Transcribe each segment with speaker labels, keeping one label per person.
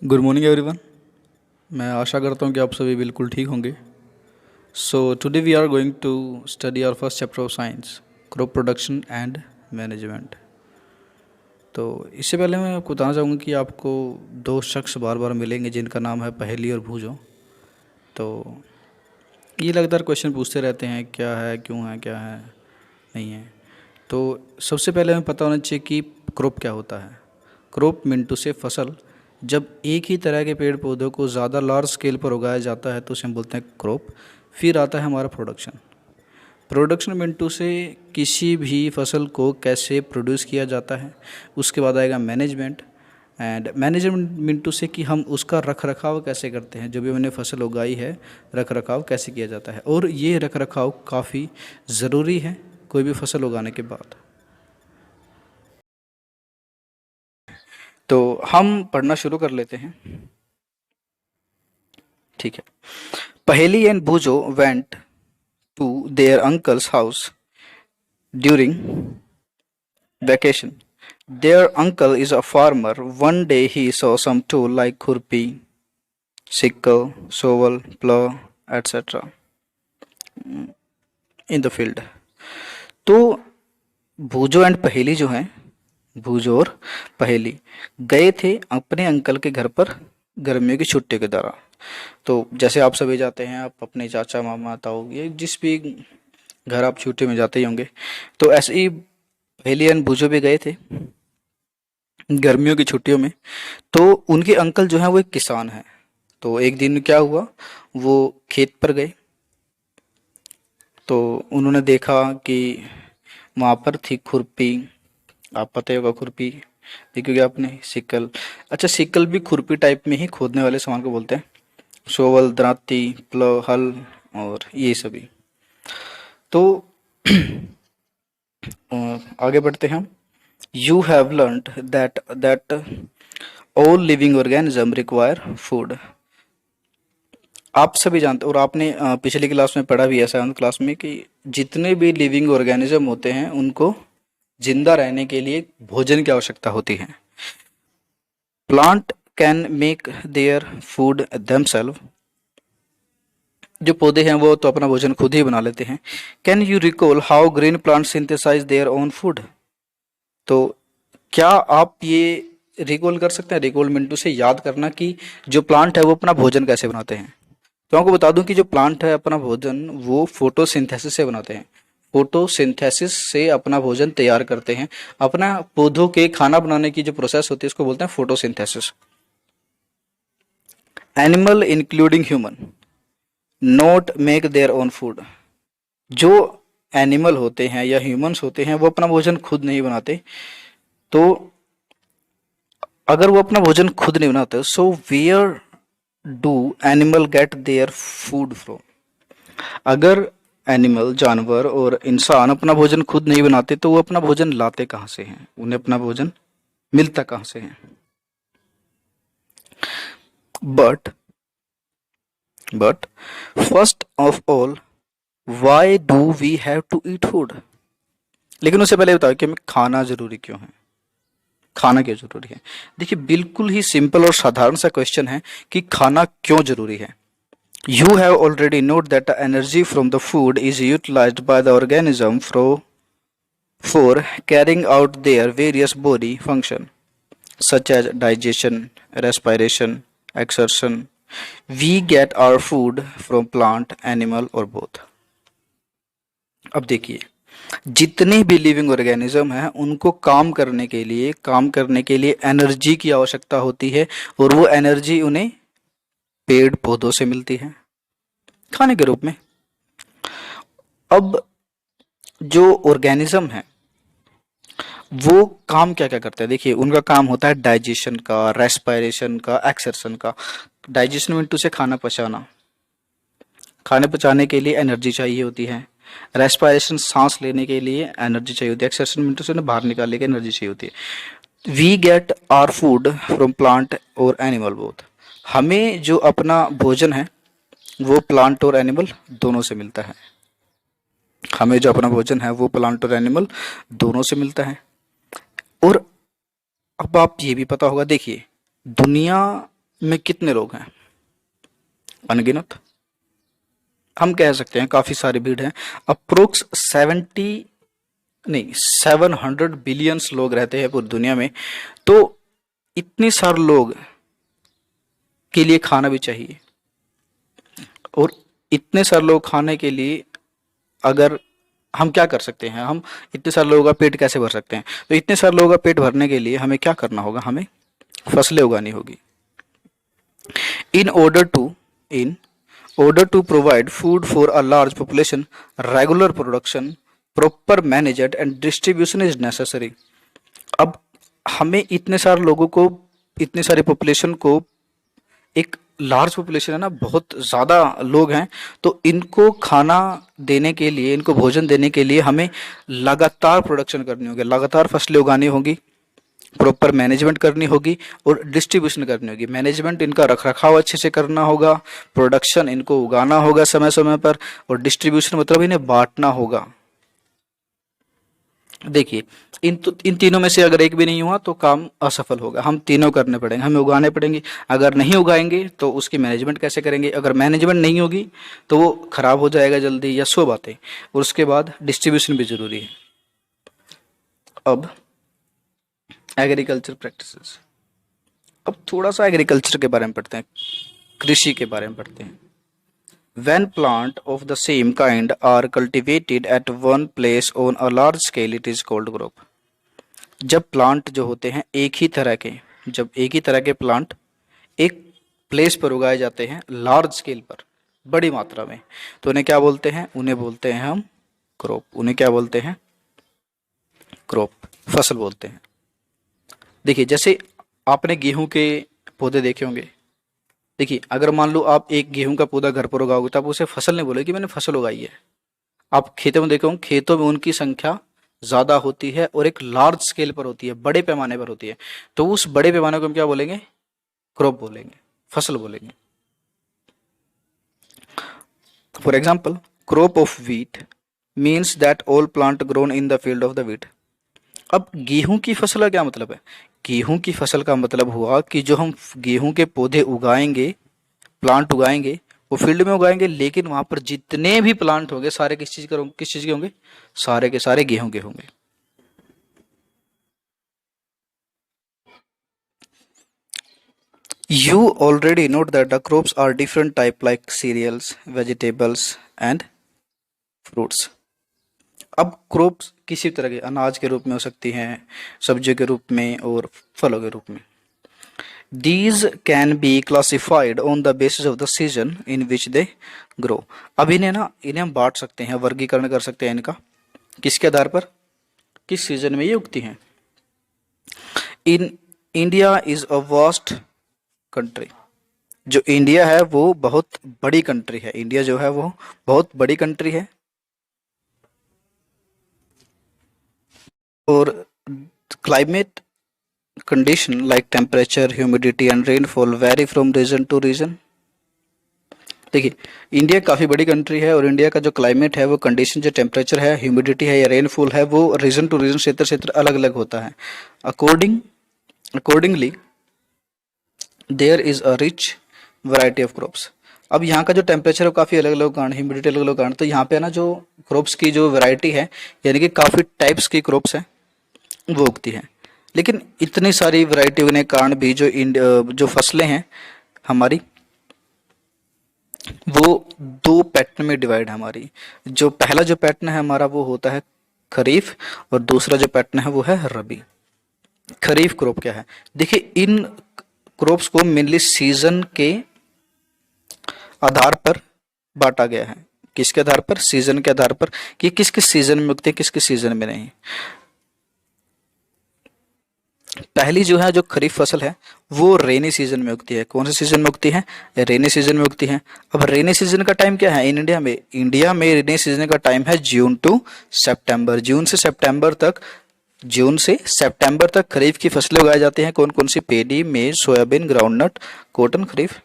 Speaker 1: Good morning everyone. मैं आशा करता हूँ कि आप सभी बिल्कुल ठीक होंगे। So today we are going to study our first chapter of science, crop production and management. तो इससे पहले मैं आपको बताना चाहूँगा कि आपको दो शख्स बार बार मिलेंगे जिनका नाम है पहेली और भूजो। तो ये लगातार क्वेश्चन पूछते रहते हैं, क्या है, क्यों है, क्या है, नहीं है। तो सबसे पहले हमें पता होना चाहिए कि क्रॉप क्या होता है। क्रॉप मिंटू से फसल। जब एक ही तरह के पेड़ पौधों को ज़्यादा लार्ज स्केल पर उगाया जाता है तो उसे हम बोलते हैं क्रॉप। फिर आता है हमारा प्रोडक्शन। प्रोडक्शन मिंटू से किसी भी फसल को कैसे प्रोड्यूस किया जाता है। उसके बाद आएगा मैनेजमेंट। एंड मैनेजमेंट मिंटू से कि हम उसका रख रखाव कैसे करते हैं, जो भी हमने फसल उगाई है रख रखाव कैसे किया जाता है। और ये रख रखाव काफ़ी ज़रूरी है कोई भी फसल उगाने के बाद। तो हम पढ़ना शुरू कर लेते हैं, ठीक है। Paheli and Boojho went to their uncle's house during vacation. Their uncle is a farmer. One day he saw some tool like khurpi, sickle, shovel, plow, etc. in the field. तो भूजो एंड पहेली जो हैं, भूजो और पहेली गए थे अपने अंकल के घर पर गर्मियों की छुट्टी के दौरान। तो जैसे आप सभी जाते हैं, आप अपने चाचा मामा ताऊ ये जिस भी घर आप छुट्टी में जाते ही होंगे, तो ऐसे ही पहेली एंड भूजो भी गए थे गर्मियों की छुट्टियों में। तो उनके अंकल जो हैं वो एक किसान हैं। तो एक दिन क्या हुआ, वो खेत पर गए तो उन्होंने देखा कि वहाँ पर थी खुरपी। आप पता ही होगा खुरपी देखिए आपने, सिक्कल। अच्छा, सिक्कल भी खुरपी टाइप में ही खोदने वाले सामान को बोलते हैं। शोवल, दराती, प्लो, हल और ये सभी। तो आगे बढ़ते हैं हम। You have learned that all living organism require food. आप सभी जानते, और आपने पिछली क्लास में पढ़ा भी है, 7th क्लास में, कि जितने भी लिविंग ऑर्गेनिज्म होते हैं उनको जिंदा रहने के लिए भोजन की आवश्यकता होती है। Plant can make their food themselves. जो पौधे हैं वो तो अपना भोजन खुद ही बना लेते हैं। Can you recall how green plant synthesise their own food. तो क्या आप ये रिकॉल कर सकते हैं, रिकॉल मिंटू से याद करना, कि जो प्लांट है वो अपना भोजन कैसे बनाते हैं। तो आपको बता दूं कि जो प्लांट है अपना भोजन वो फोटोसिंथेसिस से बनाते हैं। फोटोसिंथेसिस से अपना भोजन तैयार करते हैं। अपना पौधों के खाना बनाने की जो प्रोसेस होती है उसको बोलते हैं photosynthesis. Animal including human not make their own food. जो एनिमल होते हैं या ह्यूमंस होते हैं वो अपना भोजन खुद नहीं बनाते। तो अगर वो अपना भोजन खुद नहीं बनाते, so where do animal get their food from. अगर एनिमल, जानवर और इंसान अपना भोजन खुद नहीं बनाते तो वो अपना भोजन लाते कहाँ से हैं, उन्हें अपना भोजन मिलता कहाँ से है। But but first of all why do we have to eat food. लेकिन उससे पहले बताओ कि हमें खाना जरूरी क्यों है, खाना क्यों जरूरी है। देखिए, बिल्कुल ही सिंपल और साधारण सा क्वेश्चन है कि खाना क्यों जरूरी है। You have already noted that the energy from the food is utilized by the organism for carrying out their various body function such as digestion, respiration, exertion. We get our food from plant, animal or both. अब देखिए, जितने भी living organism हैं उनको काम करने के लिए एनर्जी की आवश्यकता होती है, और वो एनर्जी उन्हें पेड़ पौधों से मिलती है खाने के रूप में। अब जो ऑर्गेनिज्म है वो काम क्या क्या करते हैं, देखिए उनका काम होता है डाइजेशन का, रेस्पिरेशन का, एक्सर्शन का। डाइजेशन मीन टू से खाना पचाना, खाने पचाने के लिए एनर्जी चाहिए होती है। रेस्पिरेशन सांस लेने के लिए एनर्जी चाहिए होती है। एक्सर्शन मीन टू से बाहर निकालने की एनर्जी चाहिए होती है। We get our food from plant और एनिमल बोथ। हमें जो अपना भोजन है वो प्लांट और एनिमल दोनों से मिलता है। हमें जो अपना भोजन है वो प्लांट और एनिमल दोनों से मिलता है। और अब आप ये भी पता होगा, देखिए दुनिया में कितने लोग हैं? अनगिनत। हम कह सकते हैं काफी सारी भीड़ है। अप्रोक्स 700 बिलियंस लोग रहते हैं पूरी दुनिया में। तो इतने सारे लोग के लिए खाना भी चाहिए, और इतने सारे लोग खाने के लिए अगर हम क्या कर सकते हैं, हम इतने सारे लोगों का पेट कैसे भर सकते हैं? तो इतने सारे लोगों का पेट भरने के लिए हमें क्या करना होगा? हमें फसलें उगानी होगी। In order to in order to provide food for a large population, regular production, proper management and distribution is necessary. अब हमें इतने सारे लोगों को, इतने सारी पॉपुलेशन को, एक लार्ज पॉपुलेशन है ना, बहुत ज़्यादा लोग हैं, तो इनको खाना देने के लिए, इनको भोजन देने के लिए हमें लगातार प्रोडक्शन करनी होगी, लगातार फसलें उगानी होगी, प्रॉपर मैनेजमेंट करनी होगी और डिस्ट्रीब्यूशन करनी होगी। मैनेजमेंट, इनका रखरखाव अच्छे से करना होगा, प्रोडक्शन इनको उगाना होगा समय समय पर, और डिस्ट्रीब्यूशन मतलब इन्हें बांटना होगा। देखिए, इन तीनों में से अगर एक भी नहीं हुआ तो काम असफल होगा। हम तीनों करने पड़ेंगे, हमें उगाने पड़ेंगे। अगर नहीं उगाएंगे तो उसकी मैनेजमेंट कैसे करेंगे? अगर मैनेजमेंट नहीं होगी तो वो खराब हो जाएगा जल्दी, या सो बातें। और उसके बाद डिस्ट्रीब्यूशन भी जरूरी है। अब एग्रीकल्चर प्रैक्टिसेस, अब थोड़ा सा एग्रीकल्चर के बारे में पढ़ते हैं, कृषि के बारे में पढ़ते हैं। When plant of the same kind are cultivated at one place on a large scale, it is called crop. जब प्लांट जो होते हैं एक ही तरह के, जब एक ही तरह के प्लांट एक प्लेस पर उगाए जाते हैं लार्ज स्केल पर, बड़ी मात्रा में, तो उन्हें क्या बोलते हैं? उन्हें बोलते हैं हम क्रॉप। उन्हें क्या बोलते हैं? क्रॉप, फसल बोलते हैं। देखिए, जैसे आपने गेहूं के पौधे देखे होंगे। देखिए, अगर मान लो आप एक गेहूं का पौधा घर पर उगाओगे तो आप उसे फसल नहीं बोलोगे कि मैंने फसल उगाई है। आप खेतों में देखो, खेतों में उनकी संख्या ज्यादा होती है और एक लार्ज स्केल पर होती है, बड़े पैमाने पर होती है। तो उस बड़े पैमाने को हम क्या बोलेंगे? क्रॉप बोलेंगे, फसल बोलेंगे। For example, crop of wheat means that all plant grown in the field of the wheat. अब गेहूं की फसल का क्या मतलब है? गेहूं की फसल का मतलब हुआ कि जो हम गेहूं के पौधे उगाएंगे, प्लांट उगाएंगे, वो फील्ड में उगाएंगे, लेकिन वहां पर जितने भी प्लांट होंगे सारे किस चीज के होंगे? सारे के सारे गेहूं के होंगे। You already note that the crops are different type like cereals, vegetables and fruits. अब क्रॉप्स किसी तरह के अनाज के रूप में हो सकती हैं, सब्जियों के रूप में और फलों के रूप में। These can be classified on the basis of the season in which they grow. अब इन्हें हम बांट सकते हैं, वर्गीकरण कर सकते हैं इनका। किसके आधार पर? किस सीजन में ये उगती हैं। In India is a vast country. जो इंडिया है वो बहुत बड़ी कंट्री है। इंडिया जो है वो बहुत बड़ी कंट्री है, और climate condition like temperature, humidity and rainfall vary from region to region. देखिए, इंडिया काफ़ी बड़ी कंट्री है और इंडिया का जो क्लाइमेट है, वो कंडीशन, जो टेम्परेचर है, ह्यूमिडिटी है या रेनफॉल है, वो रीजन टू रीजन, क्षेत्र क्षेत्र अलग अलग होता है। Accordingly there is a rich variety of crops. अब यहाँ का जो टेम्परेचर है काफ़ी अलग अलग कारण, ह्यूमिडिटी अलग अलग कारण, तो यहाँ पे ना जो क्रॉप्स की जो वैरायटी है, यानी कि काफ़ी टाइप्स की क्रॉप्स हैं वो उगती है। लेकिन इतनी सारी वैरायटी होने के कारण भी जो फसलें हैं हमारी, वो दो पैटर्न में डिवाइड है हमारी। जो पहला जो पैटर्न है हमारा वो होता है खरीफ, और दूसरा जो पैटर्न है वो है रबी। खरीफ क्रॉप क्या है? देखिए, इन क्रॉप्स को मेनली सीजन के आधार पर बांटा गया है। किसके आधार पर? सीजन के आधार पर, कि किस किस सीजन में उगते हैं, किस किस सीजन में नहीं। पहली जो है, जो खरीफ फसल है, वो रेनी सीजन में उगती है। कौन से सीजन में उगती है? रेनी सीजन में उगती है। अब रेनी सीजन का टाइम क्या है इन इंडिया में? इंडिया में रेनी सीजन का टाइम है जून टू सितंबर। जून से सितंबर तक खरीफ की फसलें उगाई जाती हैं। कौन कौन सी? पेडी, मेज, सोयाबीन, ग्राउंडनट, कॉटन, खरीफ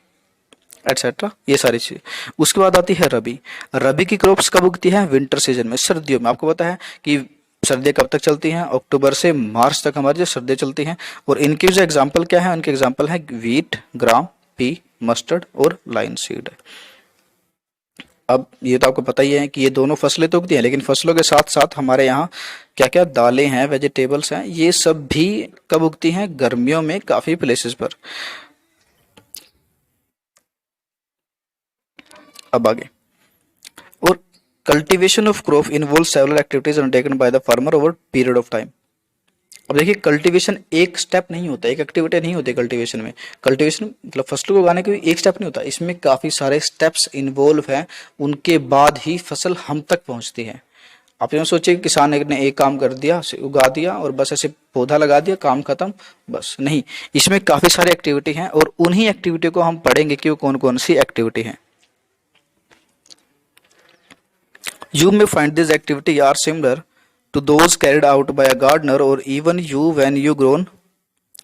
Speaker 1: एटसेट्रा, ये सारी चीज। उसके बाद आती है रबी। रबी की क्रॉप्स कब उगती है? विंटर सीजन में, सर्दियों में। आपको पता है कि सर्दियाँ कब तक चलती हैं? अक्टूबर से मार्च तक हमारी जो सर्दियाँ चलती हैं। और इनके जो एग्जाम्पल क्या है? उनके एग्जाम्पल है वीट, ग्राम, पी मस्टर्ड और लाइन सीड है। अब ये तो आपको पता ही है कि ये दोनों फसलें तो उगती हैं, लेकिन फसलों के साथ साथ हमारे यहाँ क्या क्या दालें हैं, वेजिटेबल्स हैं, ये सब भी कब उगती हैं? गर्मियों में काफ़ी प्लेसेस पर। अब आगे, और cultivation of crop involve several activities undertaken by the farmer over period of time. अब देखिए, कल्टीवेशन एक स्टेप नहीं होता, एक एक्टिविटी नहीं होती कल्टीवेशन में। कल्टीवेशन मतलब फसलों को उगाने के लिए एक स्टेप नहीं होता, इसमें काफ़ी सारे स्टेप्स इन्वॉल्व हैं, उनके बाद ही फसल हम तक पहुंचती है। आप यूँ सोचिए कि किसान ने एक काम कर दिया, उगा दिया और बस ऐसे पौधा लगा दिया, काम खत्म, बस नहीं। इसमें काफ़ी सारी एक्टिविटी हैं और उन्हीं एक्टिविटी को हम पढ़ेंगे कि वो कौन कौन सी एक्टिविटी हैं। You may find this activity are similar to those carried out by a gardener or even you when you grown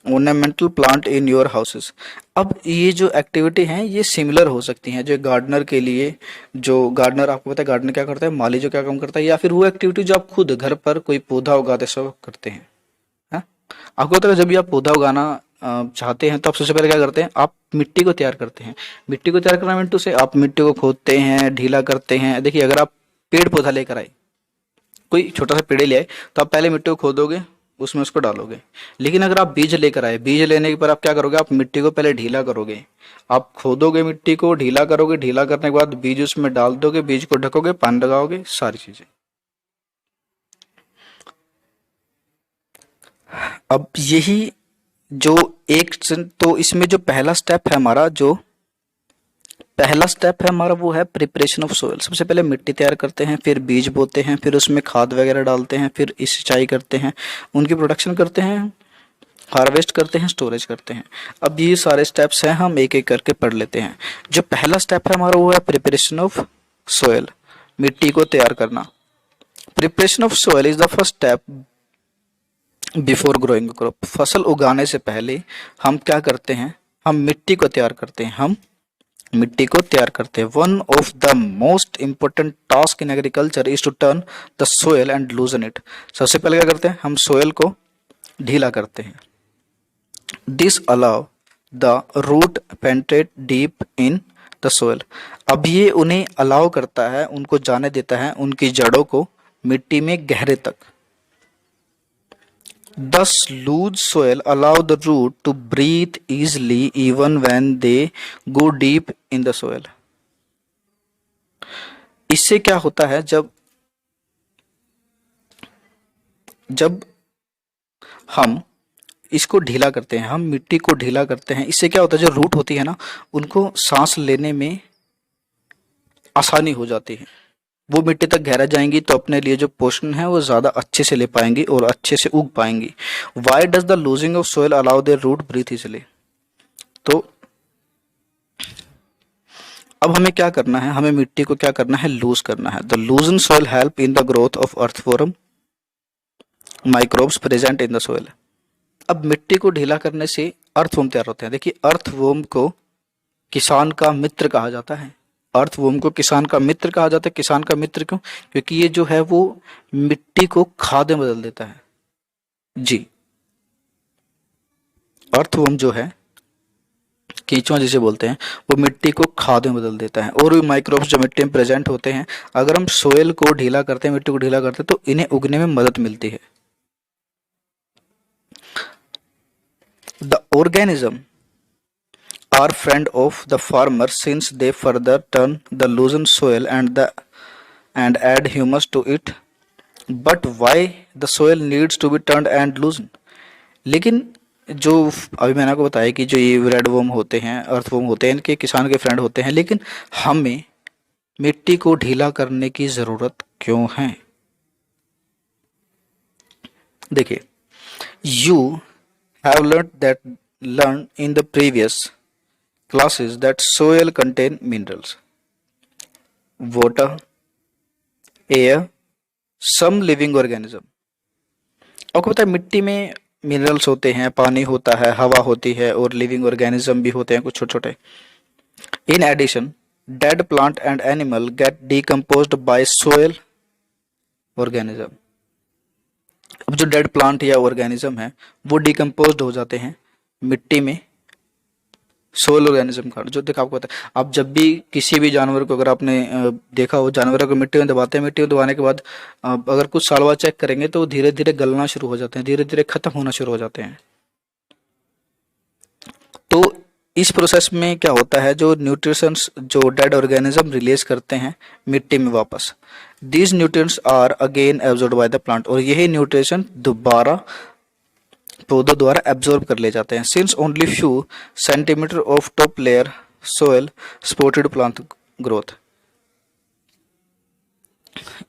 Speaker 1: ornamental plant in your houses। अब ये जो एक्टिविटी हैं ये सिमिलर हो सकती हैं, जो गार्डनर के लिए, जो गार्डनर आपको पता है गार्डनर क्या करता है, माली जो क्या काम करता है, या फिर वो एक्टिविटी जो आप खुद घर पर कोई पौधा उगाते सब करते हैं। हाँ, आपको पता है जब भी आप पौधा उगाना चाहते हैं तो आप सबसे पहले क्या करते हैं? आप मिट्टी को तैयार करते हैं। मिट्टी को तैयार करना मिंटू से आप मिट्टी को खोदते हैं, ढीला करते हैं। देखिए, अगर आप पेड़ पौधा लेकर आए, कोई छोटा सा पेड़ ले आए, तो आप पहले मिट्टी को खोदोगे, उसमें उसको डालोगे। लेकिन अगर आप बीज लेकर आए, बीज लेने के बाद आप क्या करोगे? आप मिट्टी को पहले ढीला करोगे, आप खोदोगे, मिट्टी को ढीला करोगे, ढीला करने के बाद बीज उसमें डाल दोगे, बीज को ढकोगे, पानी लगाओगे, सारी चीजें। अब यही जो एक, तो इसमें जो पहला स्टेप है हमारा, जो पहला स्टेप है हमारा वो है प्रिपरेशन ऑफ सोयल। सबसे पहले मिट्टी तैयार करते हैं, फिर बीज बोते हैं, फिर उसमें खाद वगैरह डालते हैं, फिर सिंचाई करते हैं, उनकी प्रोडक्शन करते हैं, हार्वेस्ट करते हैं, स्टोरेज करते हैं। अब ये सारे स्टेप्स हैं, हम एक एक करके पढ़ लेते हैं। जो पहला स्टेप है हमारा वो है प्रिपरेशन ऑफ सोयल, मिट्टी को तैयार करना। Preparation of soil is the first step before growing crop. फसल उगाने से पहले हम क्या करते हैं? हम मिट्टी को तैयार करते हैं, हम मिट्टी को तैयार करते हैं। One of the most important task in agriculture is to turn the soil and loosen it. सबसे पहले क्या करते हैं? हम सोयल को ढीला करते हैं। This allow the root penetrate deep in the soil. अब ये उन्हें अलाउ करता है, उनको जाने देता है, उनकी जड़ों को मिट्टी में गहरे तक। Thus, loose soil allow the root to breathe easily even when they go deep in the soil। इससे क्या होता है? जब हम इसको ढीला करते हैं, हम मिट्टी को ढीला करते हैं, इससे क्या होता है? जो रूट होती है ना, उनको सांस लेने में आसानी हो जाती है। वो मिट्टी तक गहरा जाएंगी तो अपने लिए जो पोषण है वो ज़्यादा अच्छे से ले पाएंगी और अच्छे से उग पाएंगी। Why does the loosing of soil allow their root breathe easily. तो अब हमें क्या करना है? हमें मिट्टी को क्या करना है? लूज करना है। The लूजन soil help in the growth of earthworm microbes present in the soil. अब मिट्टी को ढीला करने से अर्थवॉर्म तैयार होते हैं। देखिए, अर्थवॉर्म को किसान का मित्र कहा जाता है। अर्थवॉर्म को किसान का मित्र कहा जाता है। किसान का मित्र क्यों? क्योंकि ये जो है वो मिट्टी को खाद में बदल देता है। जी, अर्थवॉर्म जो है, केंचुआ जिसे बोलते हैं, वो मिट्टी को खाद में बदल देता है। और भी माइक्रोब्स जो मिट्टी में प्रेजेंट होते हैं, अगर हम सोयल को ढीला करते हैं, मिट्टी को ढीला करते हैं, तो इन्हें उगने में मदद मिलती है। The organism are friend of the farmer since they further turn the loosened soil and add humus to it। But why the soil needs to be turned and loosened? लेकिन जो अभी मैंने आपको बताया कि जो ये रेड वर्म होते हैं, अर्थवर्म होते हैं, इनके किसान के फ्रेंड होते हैं, लेकिन हमें मिट्टी को ढीला करने की जरूरत क्यों है? देखिए, you have learned in the previous classes that soil contain minerals, water, air, some living organism। आपको पता है मिट्टी में मिनरल्स होते हैं, पानी होता है, हवा होती है और लिविंग ऑर्गेनिज्म भी होते हैं कुछ छोटे छोटे। In addition dead plant and animal get decomposed by soil organism. अब जो डेड प्लांट या ऑर्गेनिज्म है वो डिकम्पोज्ड हो जाते हैं मिट्टी में सोल ऑर्गेनिज्म कार्ड जो देखा आपको पता है, आप जब भी किसी भी जानवर को, अगर आपने देखा हो, जानवर को मिट्टी में दबाते हैं, मिट्टी में दबाने के बाद अगर कुछ साल बाद चेक करेंगे तो धीरे धीरे गलना शुरू हो जाते हैं, धीरे धीरे खत्म होना शुरू हो जाते हैं। तो इस प्रोसेस में क्या होता है, जो न्यूट्रिशंस जो डेड ऑर्गेनिज्म रिलीज करते हैं मिट्टी में वापस, these nutrients are again absorbed by the plant, और यही न्यूट्रिशन दोबारा पौधों द्वारा एब्जॉर्ब कर ले जाते हैं। Since only few centimetre of top layer soil supported plant growth,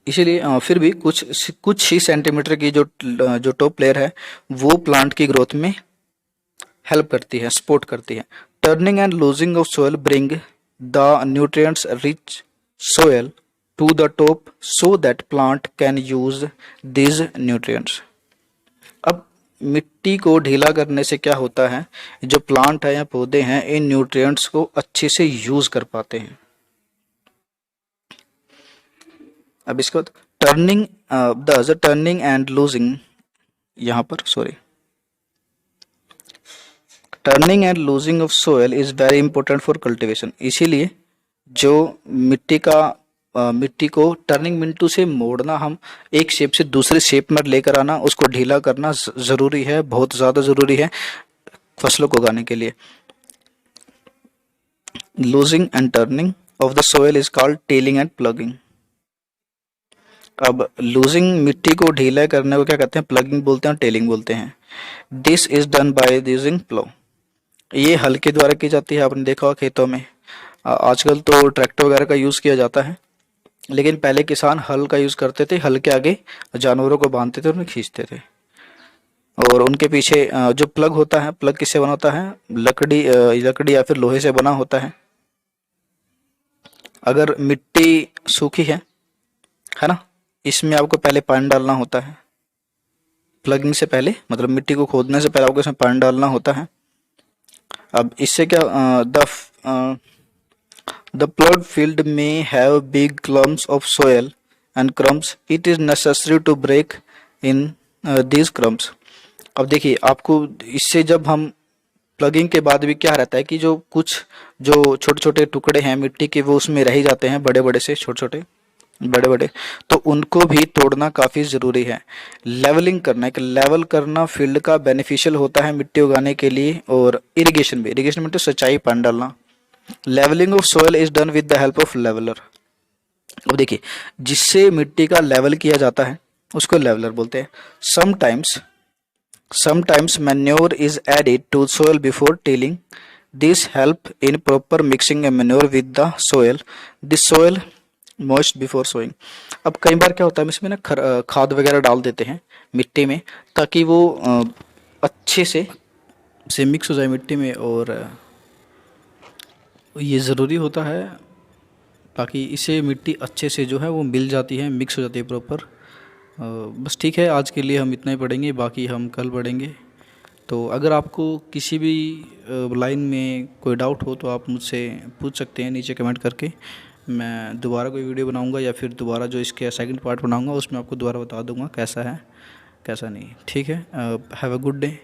Speaker 1: इसीलिए फिर भी कुछ ही सेंटीमीटर की जो टॉप लेयर है वो प्लांट की ग्रोथ में हेल्प करती है, सपोर्ट करती है। Turning and loosing of soil bring the nutrients rich soil to the top so that plant can use this nutrients. अब मिट्टी को ढीला करने से क्या होता है, जो प्लांट है या पौधे हैं इन न्यूट्रिएंट्स को अच्छे से यूज कर पाते हैं। अब इसके बाद टर्निंग एंड लूजिंग, यहाँ पर sorry, turning and loosing of soil is very important for cultivation. इसीलिए जो मिट्टी को टर्निंग मिंटू से मोड़ना, हम एक शेप से दूसरे शेप में लेकर आना, उसको ढीला करना जरूरी है, बहुत ज़्यादा ज़रूरी है फसलों को उगाने के लिए। Losing and turning of the soil is called telling and plugging. अब लूजिंग मिट्टी को ढीला करने को क्या कहते हैं, प्लगिंग बोलते हैं और टेलिंग बोलते हैं। This is done by using plough, ये हल के द्वारा की जाती है। आपने देखा होगा खेतों में आजकल तो ट्रैक्टर वगैरह का यूज़ किया जाता है, लेकिन पहले किसान हल का यूज़ करते थे, हल के आगे जानवरों को बांधते थे और उन्हें खींचते थे, और उनके पीछे जो प्लग होता है, प्लग किससे बना होता है, लकड़ी या फिर लोहे से बना होता है। अगर मिट्टी सूखी है ना, इसमें आपको पहले पानी डालना होता है, प्लगिंग से पहले, मतलब मिट्टी को खोदने से पहले आपको इसमें पानी डालना होता है। अब इससे क्या, द प्लॉट फील्ड में have big clumps of soil and crumbs, it is necessary to break in these crumbs. अब देखिए आपको इससे, जब हम प्लगिंग के बाद भी क्या रहता है कि जो छोटे छोटे टुकड़े हैं मिट्टी के वो उसमें रह जाते हैं, बड़े बड़े से छोटे छोटे बड़े बड़े, तो उनको भी तोड़ना काफ़ी ज़रूरी है। लेवलिंग करना, एक लेवल करना फील्ड का बेनिफिशियल होता है मिट्टी उगाने के लिए, और इरिगेशन भी, इरिगेशन में तो सिंचाई पानी डालना। Levelling of soil is done with the help of leveller. अब देखिए जिससे मिट्टी का लेवल किया जाता है उसको लेवलर बोलते हैं। Sometimes manure is added to soil before tilling, this help in proper mixing manure with the soil, this soil moist before sowing. अब कई बार क्या होता है, इसमें ना खाद वगैरह डाल देते हैं मिट्टी में ताकि वो अच्छे से मिक्स हो जाए मिट्टी में, और ये ज़रूरी होता है ताकि इसे मिट्टी अच्छे से जो है वो मिल जाती है, मिक्स हो जाती है प्रॉपर। बस ठीक है, आज के लिए हम इतना ही पढ़ेंगे, बाकी हम कल पढ़ेंगे। तो अगर आपको किसी भी लाइन में कोई डाउट हो तो आप मुझसे पूछ सकते हैं नीचे कमेंट करके। मैं दोबारा कोई वीडियो बनाऊंगा या फिर दोबारा जो इसके सेकंड पार्ट बनाऊंगा उसमें आपको दोबारा बता दूंगा कैसा है कैसा नहीं। ठीक है, हैव अ गुड डे।